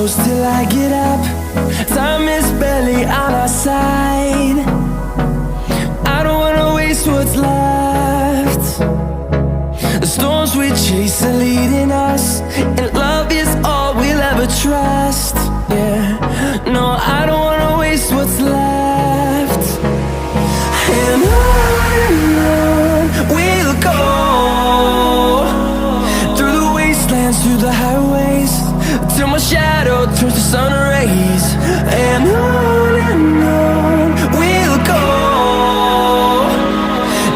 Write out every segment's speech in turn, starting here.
close till I get up. Time is barely on our side. I don't wanna waste what's left. The storms we chase are leading us, and love is all we'll ever trust. Yeah, no, I don't wanna waste what's left. And on we'll go, through the wastelands, through the highways, till my shadow turns to sun rays. And on we'll go,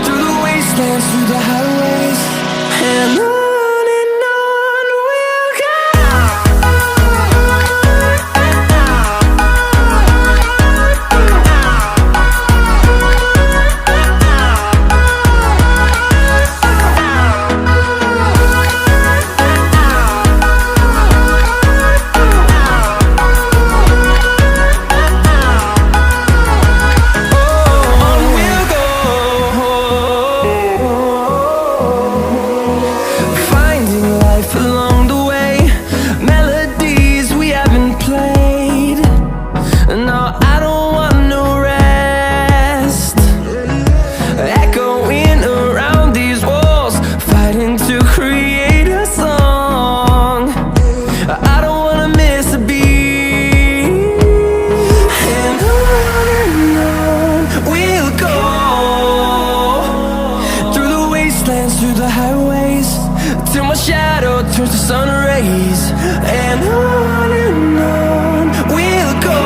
through the wastelands, through the highways, and on we'll go. Through the highways, till my shadow turns to sun rays. And on we'll go,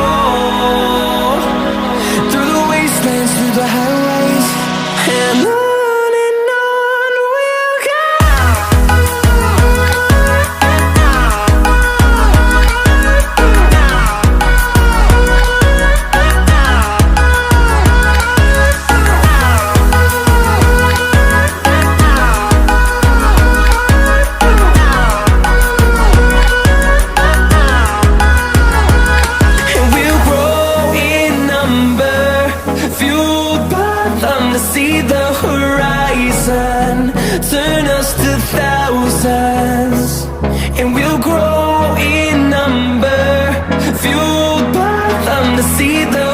through the wastelands, through the highways, and on we'll go. See the horizon turn us to thousands, and we'll grow in number, fueled by them to see the